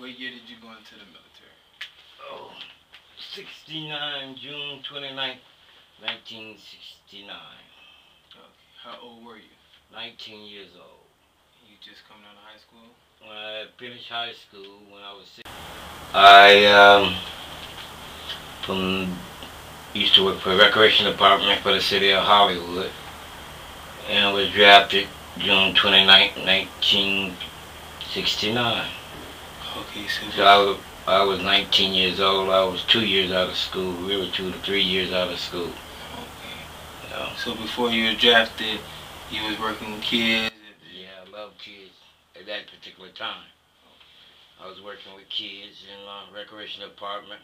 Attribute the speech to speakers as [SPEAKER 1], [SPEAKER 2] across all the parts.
[SPEAKER 1] What year did you go into the military?
[SPEAKER 2] Oh, 69, June 29th, 1969.
[SPEAKER 1] Okay. How old were you?
[SPEAKER 2] 19 years old.
[SPEAKER 1] You just coming out of high school?
[SPEAKER 2] When I finished high school, when I was 6, I used to work for the recreation department for the city of Hollywood, and was drafted June 29th, 1969.
[SPEAKER 1] Okay,
[SPEAKER 2] So I was 19 years old. I was 2 years out of school. We were 2 to 3 years out of school.
[SPEAKER 1] Okay.
[SPEAKER 2] Yeah.
[SPEAKER 1] So before you were drafted, you was working with kids?
[SPEAKER 2] Yeah, I loved kids at that particular time. I was working with kids in the recreation department.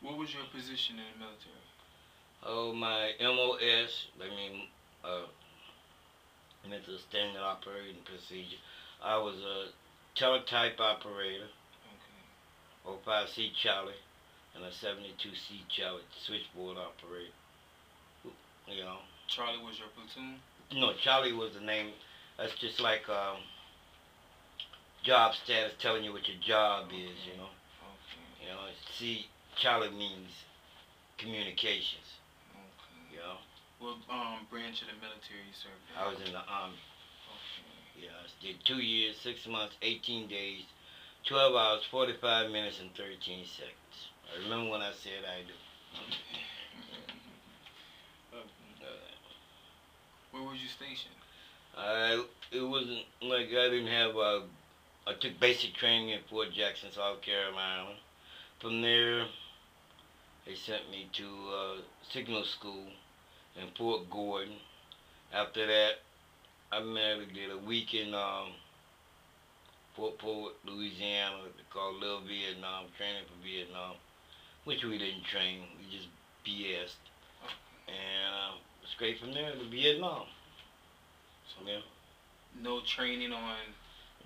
[SPEAKER 1] What was your position in the military?
[SPEAKER 2] Oh, my MOS, mental standard operating procedure. I was a teletype operator,
[SPEAKER 1] Okay.
[SPEAKER 2] 05C Charlie, and a 72C Charlie switchboard operator. You know.
[SPEAKER 1] Charlie was your platoon?
[SPEAKER 2] No, Charlie was the name. That's just like job status, telling you what your job is, you know.
[SPEAKER 1] Okay.
[SPEAKER 2] You know, C, Charlie means communications.
[SPEAKER 1] Okay.
[SPEAKER 2] You know.
[SPEAKER 1] What branch of the military you served in?
[SPEAKER 2] I was in the Army.
[SPEAKER 1] Okay.
[SPEAKER 2] Yeah, I did 2 years, 6 months, 18 days, 12 hours, 45 minutes, and 13 seconds. I remember when I said I do.
[SPEAKER 1] Where was you stationed?
[SPEAKER 2] It wasn't like I didn't have, I took basic training in Fort Jackson, South Carolina. From there, they sent me to signal school in Fort Gordon. After that, I did a week in Fort Polk, Louisiana, called Little Vietnam, training for Vietnam, which we didn't train, we just BS'd. And straight from there to Vietnam.
[SPEAKER 1] So,
[SPEAKER 2] yeah.
[SPEAKER 1] No training on?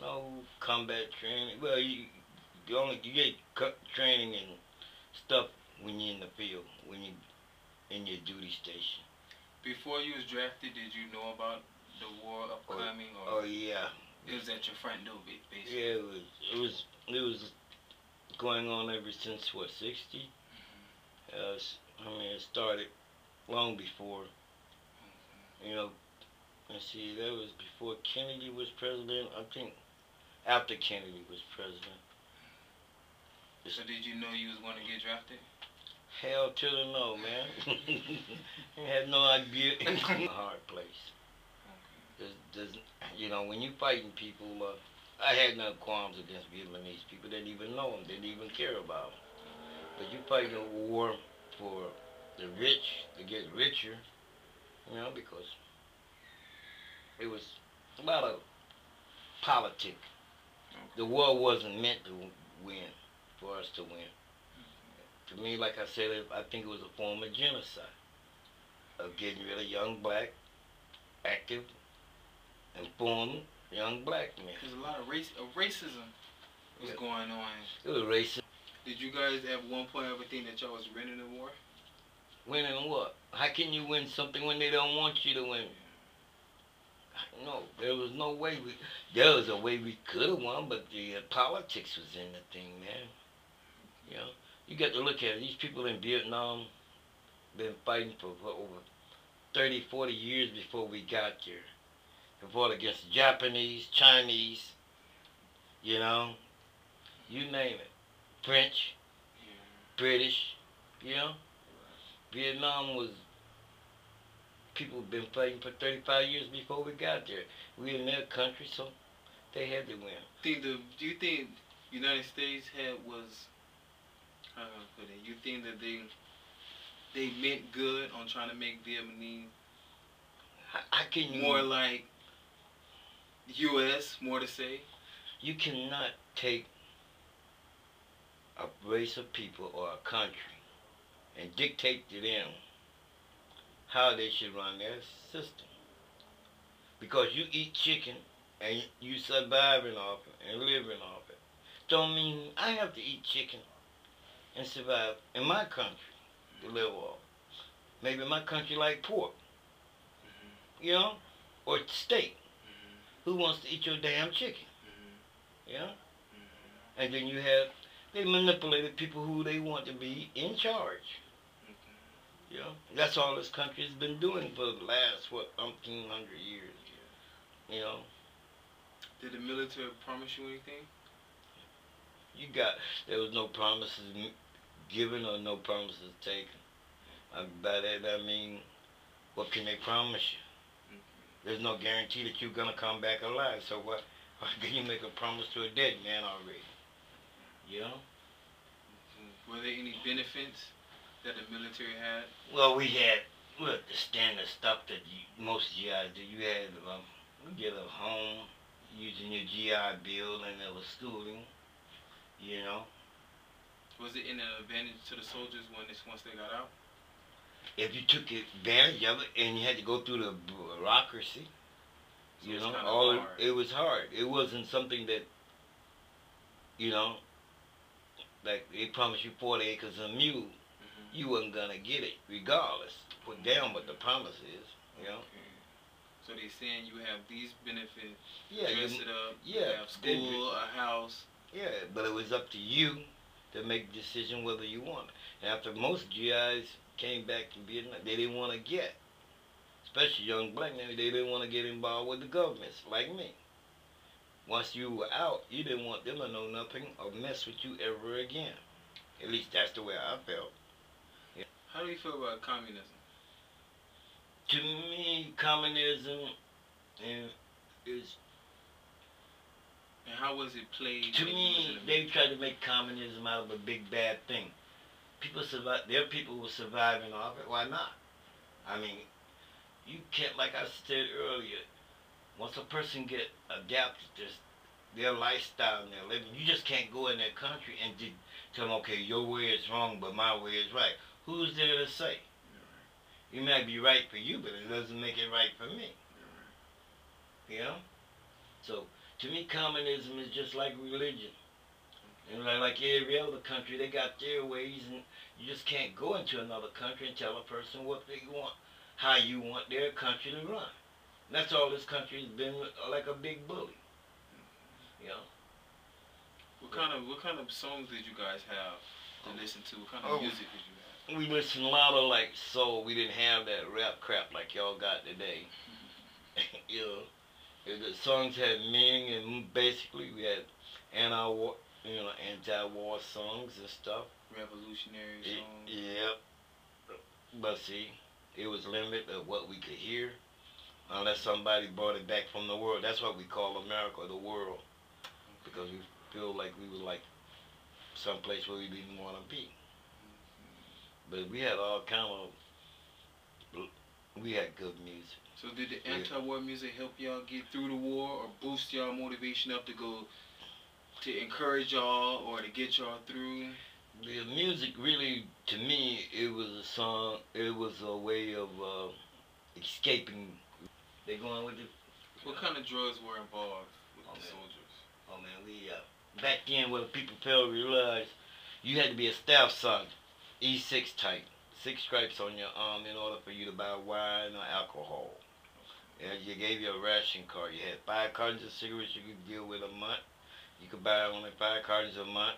[SPEAKER 2] No combat training. Well, you get training and stuff when you're in the field, when you're in your duty station.
[SPEAKER 1] Before you was drafted, did you know about the war upcoming?
[SPEAKER 2] Oh yeah.
[SPEAKER 1] It was at your front door, basically.
[SPEAKER 2] Yeah, it was going on ever since what, 60? It started long before. You know, let's see, that was before Kennedy was president. I think after Kennedy was president.
[SPEAKER 1] So did you know you was going to get drafted?
[SPEAKER 2] Hell to the no, man. I had no idea. It's a hard place. You know, when you fighting people, I had no qualms against Vietnamese people. Didn't even know them. Didn't even care about them. But you fighting a war for the rich to get richer, you know, because it was a lot of politics. The war wasn't meant to win, for us to win. To me, like I said, I think it was a form of genocide, of getting rid of young black, active, informed young black men.
[SPEAKER 1] There's a lot of racism was going on.
[SPEAKER 2] It was racist.
[SPEAKER 1] Did you guys at one point ever think that y'all was winning the war?
[SPEAKER 2] Winning what? How can you win something when they don't want you to win? No, there was no way there was a way we could have won, but the politics was in the thing, man. You know, you got to look at it. These people in Vietnam been fighting for over 30, 40 years before we got there. They fought against Japanese, Chinese, you know, you name it. French, British, you know. Vietnam was, people been fighting for 35 years before we got there. We in their country, so they had to win.
[SPEAKER 1] Do you think United States you think that they meant good on trying to make Vietnamese more like U.S., more to say?
[SPEAKER 2] You cannot take a race of people or a country and dictate to them how they should run their system. Because you eat chicken and you surviving off it and living off it, don't mean I have to eat chicken and survive in my country to live off. Maybe my country like pork, you know, or steak. Who wants to eat your damn chicken?
[SPEAKER 1] Mm-hmm.
[SPEAKER 2] Yeah?
[SPEAKER 1] Mm-hmm.
[SPEAKER 2] And then you have, they manipulated people who they want to be in charge.
[SPEAKER 1] Okay.
[SPEAKER 2] You know? That's all this country has been doing for the last, what, umpteen hundred years. You know?
[SPEAKER 1] Did the military promise you anything?
[SPEAKER 2] There was no promises given or no promises taken. By that I mean, what can they promise you?
[SPEAKER 1] Okay.
[SPEAKER 2] There's no guarantee that you're gonna come back alive. So why can you make a promise to a dead man already? You know?
[SPEAKER 1] Okay. Were there any benefits that the military had?
[SPEAKER 2] Well, we had the standard stuff that most GIs do. You had you get a home using your GI Bill, and there was schooling. You know?
[SPEAKER 1] Was it an advantage to the soldiers once they got out?
[SPEAKER 2] If you took advantage of it and you had to go through the bureaucracy,
[SPEAKER 1] So
[SPEAKER 2] you
[SPEAKER 1] it's
[SPEAKER 2] know,
[SPEAKER 1] kinda hard.
[SPEAKER 2] it was hard. It wasn't something that, you know, like they promised you 40 acres of mule,
[SPEAKER 1] Mm-hmm.
[SPEAKER 2] you wasn't gonna get it regardless. Put down what the promise is, you know.
[SPEAKER 1] Okay. So they saying you have these benefits,
[SPEAKER 2] Yeah,
[SPEAKER 1] dress it up, you
[SPEAKER 2] yeah,
[SPEAKER 1] have school, a house.
[SPEAKER 2] yeah, but it was up to you to make the decision whether you want it. And after most GIs came back from Vietnam, they didn't want to get, especially young black men, they didn't want to get involved with the governments like me. Once you were out, you didn't want them to know nothing or mess with you ever again. At least that's the way I felt. Yeah.
[SPEAKER 1] How do you feel about communism?
[SPEAKER 2] To me, communism is,
[SPEAKER 1] And how was it played?
[SPEAKER 2] to
[SPEAKER 1] when you was
[SPEAKER 2] me,
[SPEAKER 1] in the
[SPEAKER 2] they
[SPEAKER 1] military?
[SPEAKER 2] tried to make communism out of a big bad thing. People survive. There are people who survive in off it. Why not? I mean, you can't. Like I said earlier, once a person get adapted to their lifestyle and their living, you just can't go in their country and tell them, okay, your way is wrong, but my way is right. Who's there to say? It might be right for you, but it doesn't make it right for me. You know? So, to me, communism is just like religion. And like every other country, they got their ways, and you just can't go into another country and tell a person what they want, how you want their country to run. And that's all this country has been, like a big bully. You know?
[SPEAKER 1] What kind of songs did you guys have to listen to? What kind of music did you have?
[SPEAKER 2] We listened a lot of like soul. We didn't have that rap crap like y'all got today. You know? The songs had meaning, and basically we had anti-war, anti-war songs and stuff.
[SPEAKER 1] Revolutionary songs.
[SPEAKER 2] Yeah. But see, it was limited of what we could hear, unless somebody brought it back from the world. That's what we call America, the world, because we feel like we were like someplace where we didn't want to be. But we had all kind of, we had good music.
[SPEAKER 1] So did the anti-war music help y'all get through the war, or boost y'all motivation up to encourage y'all or to get y'all through?
[SPEAKER 2] The music really, to me, it was a song. It was a way of escaping. They going with it.
[SPEAKER 1] What kind of drugs were involved with the soldiers?
[SPEAKER 2] Oh man, we back then, what people fail to realize, you had to be a staff sergeant, E6 type, 6 stripes on your arm in order for you to buy wine or alcohol. And you gave you a ration card. You had 5 cartons of cigarettes you could deal with a month. You could buy only 5 cartons a month.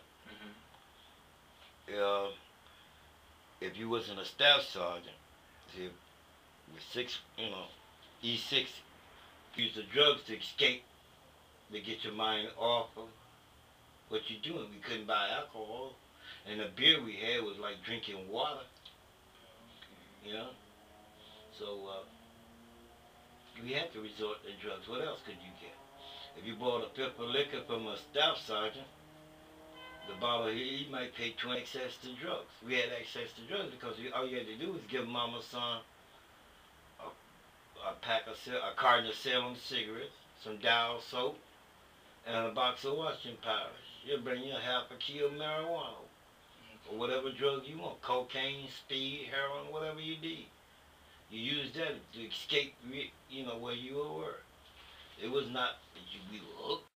[SPEAKER 2] If you wasn't a staff sergeant, see, with 6, E6, use the drugs to escape, to get your mind off of what you're doing. We couldn't buy alcohol, and the beer we had was like drinking water. You know, so we had to resort to drugs. What else could you get? If you bought a fifth of liquor from a staff sergeant, the bottle he might pay 20 access to drugs. We had access to drugs because all you had to do was give mama's son a carton of Salem cigarettes, some Dow soap, and a box of washing powder. You'll bring you a half a kilo of marijuana, or whatever drug you want, cocaine, speed, heroin, whatever you need. You use that to escape, where you were. It was not that we were hooked.